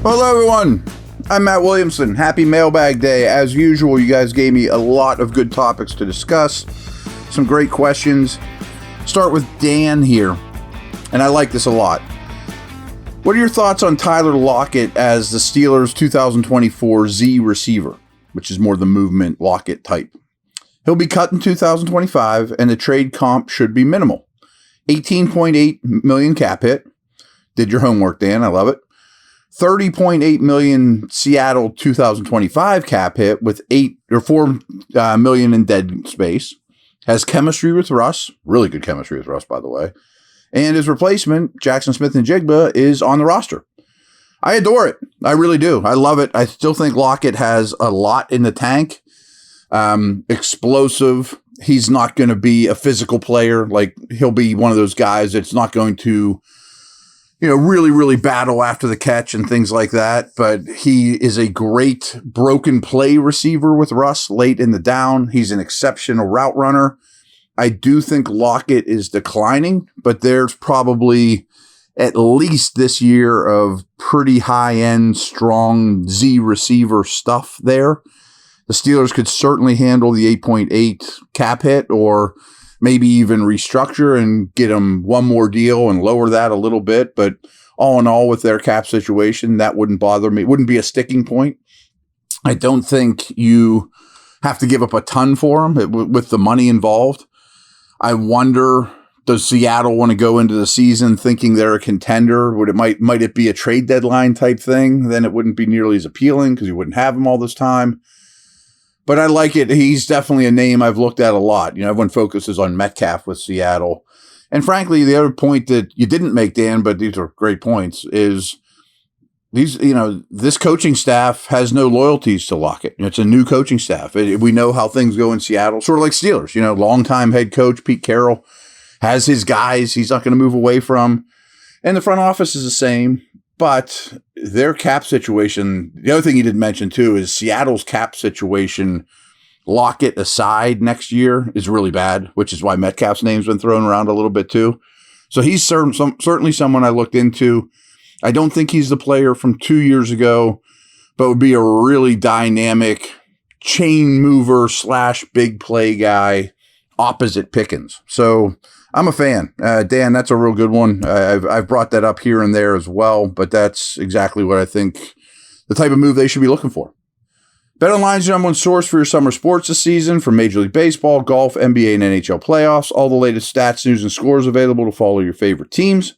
Hello, everyone. I'm Matt Williamson. Happy Mailbag Day. As usual, you guys gave me a lot of good topics to discuss. Some great questions. Start with Dan here, and I like this a lot. What are your thoughts on Tyler Lockett as the Steelers' 2024 Z receiver, which is more the movement Lockett type? He'll be cut in 2025, and the trade comp should be minimal. $18.8 million cap hit. Did your homework, Dan. I love it. $30.8 million Seattle 2025 cap hit with $4 million in dead space. Has chemistry with Russ. Really good chemistry with Russ, by the way. And his replacement, Jackson Smith-Njigba, is on the roster. I adore it. I really do. I love it. I still think Lockett has a lot in the tank. Explosive. He's not going to be a physical player. Like, he'll be one of those guys that's not going to, really battle after the catch and things like that. But he is a great broken play receiver with Russ late in the down. He's an exceptional route runner. I do think Lockett is declining, but there's probably at least this year of pretty high-end, strong Z receiver stuff there. The Steelers could certainly handle the 8.8 cap hit, or maybe even restructure and get him one more deal and lower that a little bit. But all in all, with their cap situation, that wouldn't bother me. It wouldn't be a sticking point. I don't think you have to give up a ton for him with the money involved. I wonder, does Seattle want to go into the season thinking they're a contender? Might it be a trade deadline type thing? Then it wouldn't be nearly as appealing because you wouldn't have him all this time. But I like it. He's definitely a name I've looked at a lot. Everyone focuses on Metcalf with Seattle. And frankly, the other point that you didn't make, Dan, but these are great points, is this coaching staff has no loyalties to Lockett. It's a new coaching staff. We know how things go in Seattle, sort of like Steelers. Longtime head coach Pete Carroll has his guys he's not going to move away from. And the front office is the same. But their cap situation, the other thing you didn't mention too, is Seattle's cap situation, Lockett aside, next year is really bad, which is why Metcalf's name's been thrown around a little bit too. So he's certainly someone I looked into. I don't think he's the player from 2 years ago, but would be a really dynamic chain mover / big play guy opposite Pickens. So I'm a fan. Dan, that's a real good one. I've brought that up here and there as well, but that's exactly what I think the type of move they should be looking for. BetOnline is your number one source for your summer sports this season, from Major League Baseball, golf, NBA, and NHL playoffs. All the latest stats, news, and scores available to follow your favorite teams.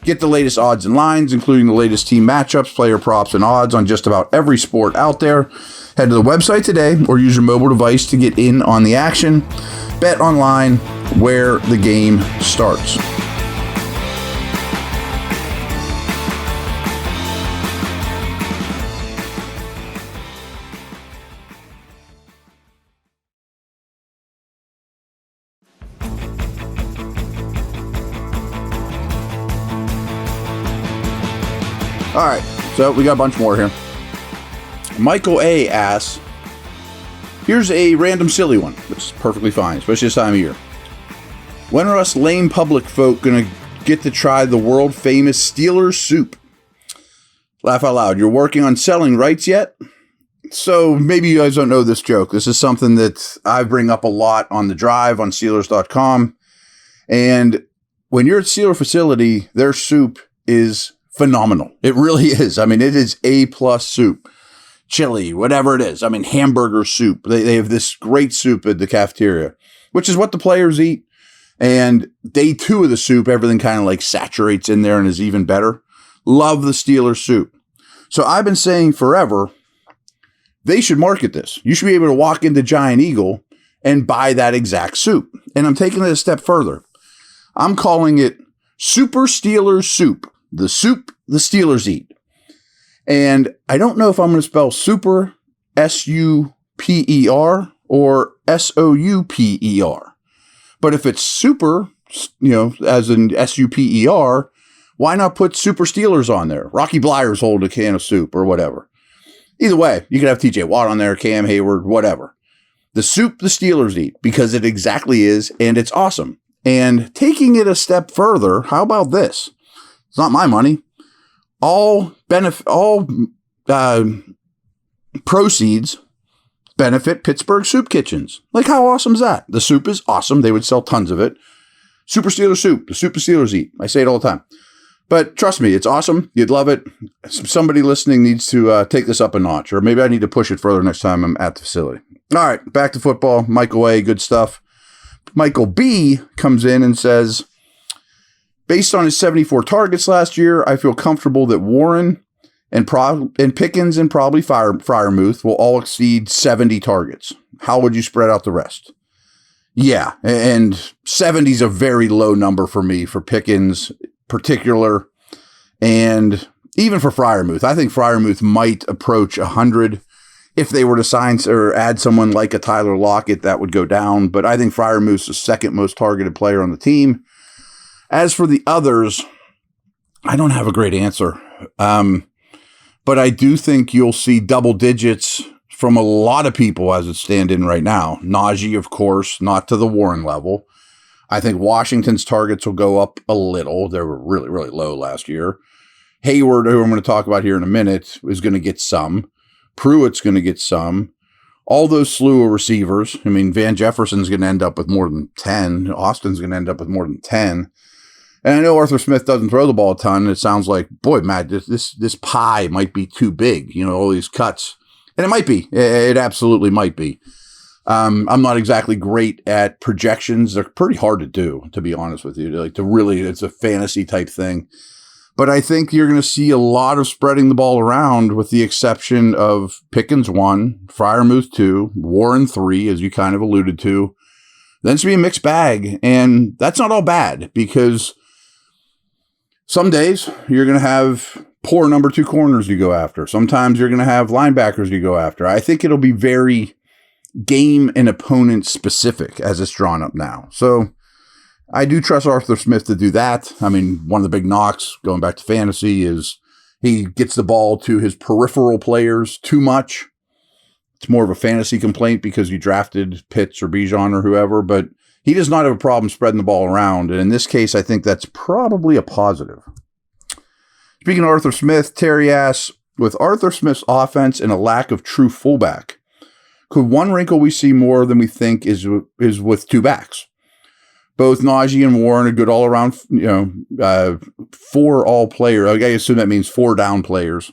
Get the latest odds and lines, including the latest team matchups, player props, and odds on just about every sport out there. Head to the website today or use your mobile device to get in on the action. BetOnline, where the game starts. All right, so we got a bunch more here. Michael A. asks, here's a random silly one, which is perfectly fine, especially this time of year. When are us lame public folk going to get to try the world famous Steelers soup? Laugh out loud. You're working on selling rights yet? So maybe you guys don't know this joke. This is something that I bring up a lot on the drive on Steelers.com. And when you're at Steeler facility, their soup is phenomenal. It really is. I mean, it is A+ soup. Chili, whatever it is. Hamburger soup. They have this great soup at the cafeteria, which is what the players eat. And day 2 of the soup, everything kind of like saturates in there and is even better. Love the Steelers soup. So I've been saying forever, they should market this. You should be able to walk into Giant Eagle and buy that exact soup. And I'm taking it a step further. I'm calling it Super Steelers Soup. The soup the Steelers eat. And I don't know if I'm going to spell super, S-U-P-E-R, or S-O-U-P-E-R. But if it's super, as in S-U-P-E-R, why not put Super Steelers on there? Rocky Blyers hold a can of soup or whatever. Either way, you could have TJ Watt on there, Cam Hayward, whatever. The soup the Steelers eat, because it exactly is, and it's awesome. And taking it a step further, how about this? It's not my money. all proceeds benefit Pittsburgh soup kitchens. Like, how awesome is that? The soup is awesome. They would sell tons of it. Super Steelers soup. The soup the Steelers eat. I say it all the time. But trust me, it's awesome. You'd love it. Somebody listening needs to take this up a notch, or maybe I need to push it further next time I'm at the facility. All right, back to football. Michael A., good stuff. Michael B. comes in and says, based on his 74 targets last year, I feel comfortable that Warren and Pickens and probably Freiermuth will all exceed 70 targets. How would you spread out the rest? Yeah, and 70 is a very low number for me, for Pickens particular, and even for Freiermuth. I think Freiermuth might approach 100. If they were to sign or add someone like a Tyler Lockett, that would go down, but I think Freiermuth's the second most targeted player on the team. As for the others, I don't have a great answer. But I do think you'll see double digits from a lot of people as it stand in right now. Najee, of course, not to the Warren level. I think Washington's targets will go up a little. They were really, really low last year. Hayward, who I'm going to talk about here in a minute, is going to get some. Pruitt's going to get some. All those slew of receivers. I mean, Van Jefferson's going to end up with more than 10. Austin's going to end up with more than 10. And I know Arthur Smith doesn't throw the ball a ton. It sounds like, boy, Matt, this pie might be too big, all these cuts. And it might be. It absolutely might be. I'm not exactly great at projections. They're pretty hard to do, to be honest with you. It's a fantasy type thing. But I think you're going to see a lot of spreading the ball around, with the exception of Pickens 1, Freiermuth 2, Warren 3, as you kind of alluded to. Then it's going to be a mixed bag. And that's not all bad, because some days you're going to have poor number 2 corners you go after. Sometimes you're going to have linebackers you go after. I think it'll be very game and opponent specific as it's drawn up now. So I do trust Arthur Smith to do that. I mean, one of the big knocks going back to fantasy is he gets the ball to his peripheral players too much. It's more of a fantasy complaint because you drafted Pitts or Bijan or whoever, but he does not have a problem spreading the ball around. And in this case, I think that's probably a positive. Speaking of Arthur Smith, Terry asks, with Arthur Smith's offense and a lack of true fullback, could one wrinkle we see more than we think is with 2 backs? Both Najee and Warren are good all around, 4 all players. I assume that means 4 down players,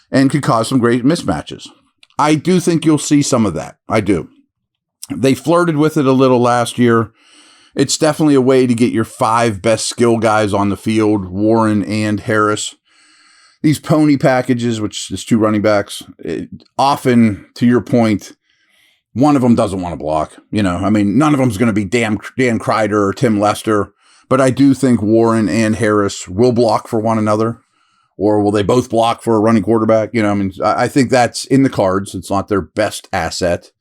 and could cause some great mismatches. I do think you'll see some of that. I do. They flirted with it a little last year. It's definitely a way to get your 5 best skill guys on the field, Warren and Harris. These pony packages, which is 2 running backs, often, to your point, one of them doesn't want to block. None of them is going to be Dan Kreider or Tim Lester, but I do think Warren and Harris will block for one another, or will they both block for a running quarterback? I think that's in the cards. It's not their best asset.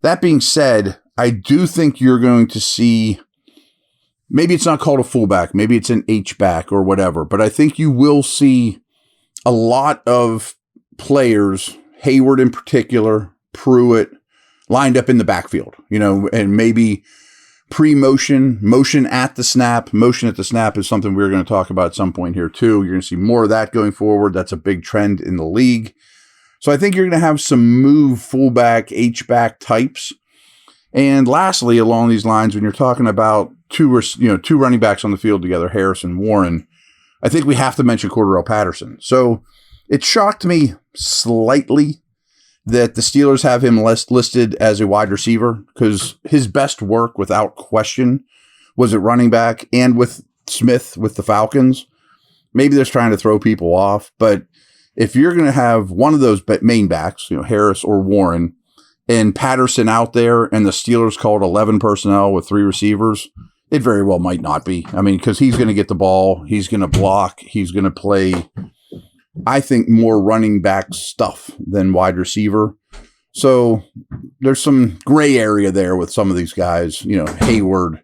That being said, I do think you're going to see, maybe it's not called a fullback, maybe it's an H-back or whatever, but I think you will see a lot of players, Hayward in particular, Pruitt, lined up in the backfield, and maybe pre-motion, motion at the snap. Motion at the snap is something we're going to talk about at some point here too. You're going to see more of that going forward. That's a big trend in the league. So I think you're going to have some move fullback, H-back types. And lastly, along these lines, when you're talking about 2 running backs on the field together, Harris and Warren, I think we have to mention Cordarrelle Patterson. So it shocked me slightly that the Steelers have him listed as a wide receiver, because his best work, without question, was at running back, and with Smith with the Falcons. Maybe they're trying to throw people off, but if you're going to have one of those main backs, Harris or Warren, and Patterson out there, and the Steelers called 11 personnel with 3 receivers, it very well might not be. Because he's going to get the ball, he's going to block, he's going to play, I think, more running back stuff than wide receiver. So there's some gray area there with some of these guys. Hayward,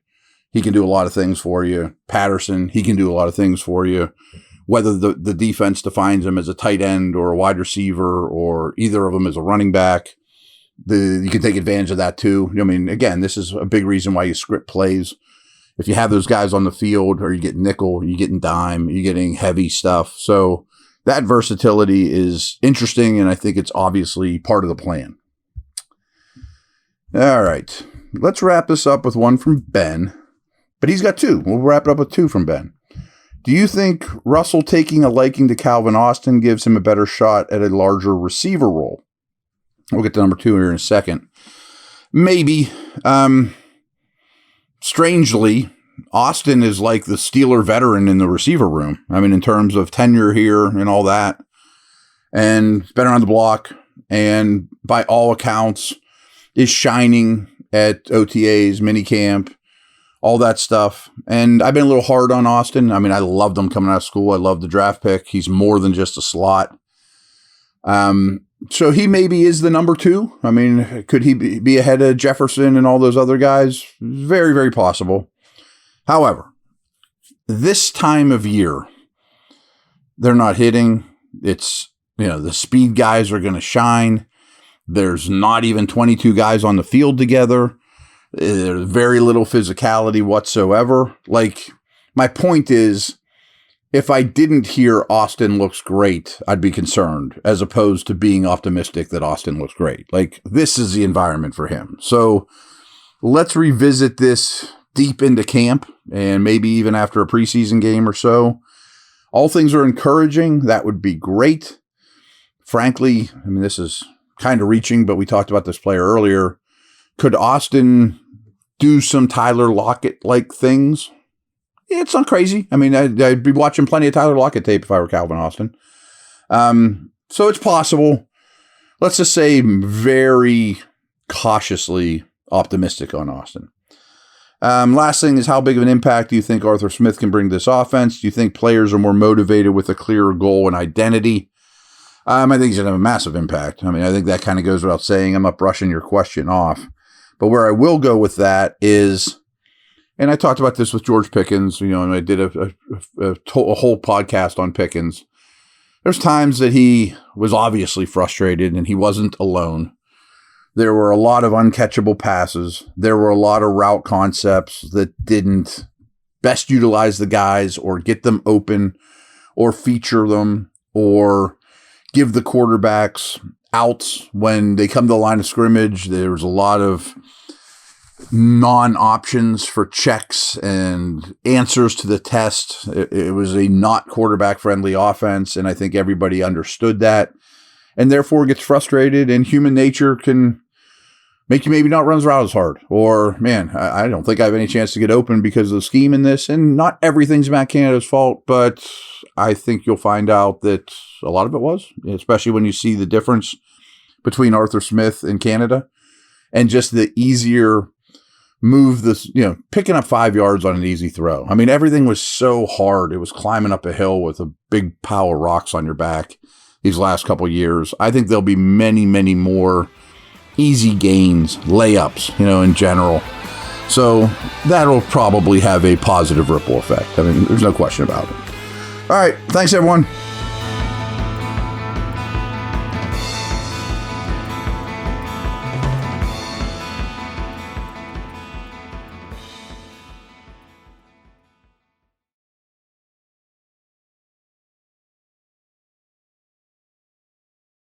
he can do a lot of things for you. Patterson, he can do a lot of things for you. Whether the defense defines him as a tight end or a wide receiver, or either of them as a running back, you can take advantage of that too. Again, this is a big reason why you script plays. If you have those guys on the field, or you get nickel, you're getting dime, you're getting heavy stuff. So that versatility is interesting, and I think it's obviously part of the plan. All right. Let's wrap this up with one from Ben. But he's got two. We'll wrap it up with two from Ben. Do you think Russell taking a liking to Calvin Austin gives him a better shot at a larger receiver role? We'll get to number two here in a second. Maybe. Strangely, Austin is like the Steeler veteran in the receiver room. I mean, in terms of tenure here and all that. And been around the block. And by all accounts, is shining at OTAs, minicamp, all that stuff. And I've been a little hard on Austin. I mean, I loved him coming out of school. I love the draft pick. He's more than just a slot. So he maybe is the number two. I mean, could he be ahead of Jefferson and all those other guys? Very, very possible. However, this time of year, they're not hitting. It's, the speed guys are going to shine. There's not even 22 guys on the field together. There's very little physicality whatsoever. Like, my point is, if I didn't hear Austin looks great, I'd be concerned, as opposed to being optimistic that Austin looks great. Like, this is the environment for him. So let's revisit this deep into camp and maybe even after a preseason game or so. All things are encouraging. That would be great. Frankly, I mean, this is kind of reaching, but we talked about this player earlier. Could Austin do some Tyler Lockett-like things? Yeah, it's not crazy. I mean, I'd be watching plenty of Tyler Lockett tape if I were Calvin Austin. So it's possible. Let's just say very cautiously optimistic on Austin. Last thing is, how big of an impact do you think Arthur Smith can bring to this offense? Do you think players are more motivated with a clearer goal and identity? I think he's going to have a massive impact. I mean, I think that kind of goes without saying. I'm not brushing your question off. But where I will go with that is, and I talked about this with George Pickens, and I did a whole podcast on Pickens. There's times that he was obviously frustrated, and he wasn't alone. There were a lot of uncatchable passes. There were a lot of route concepts that didn't best utilize the guys or get them open or feature them or give the quarterbacks outs when they come to the line of scrimmage. There was a lot of non-options for checks and answers to the test. It was a not quarterback-friendly offense, and I think everybody understood that, and therefore gets frustrated, and human nature can make you maybe not run as route as hard. Or, man, I don't think I have any chance to get open because of the scheme in this, and not everything's Matt Canada's fault, but I think you'll find out that a lot of it was, especially when you see the difference between Arthur Smith and Canada, and just the easier move this, picking up 5 yards on an easy throw. I mean, everything was so hard. It was climbing up a hill with a big pile of rocks on your back these last couple of years. I think there'll be many, many more easy gains, layups, in general. So that'll probably have a positive ripple effect. I mean, there's no question about it. All right. Thanks, everyone.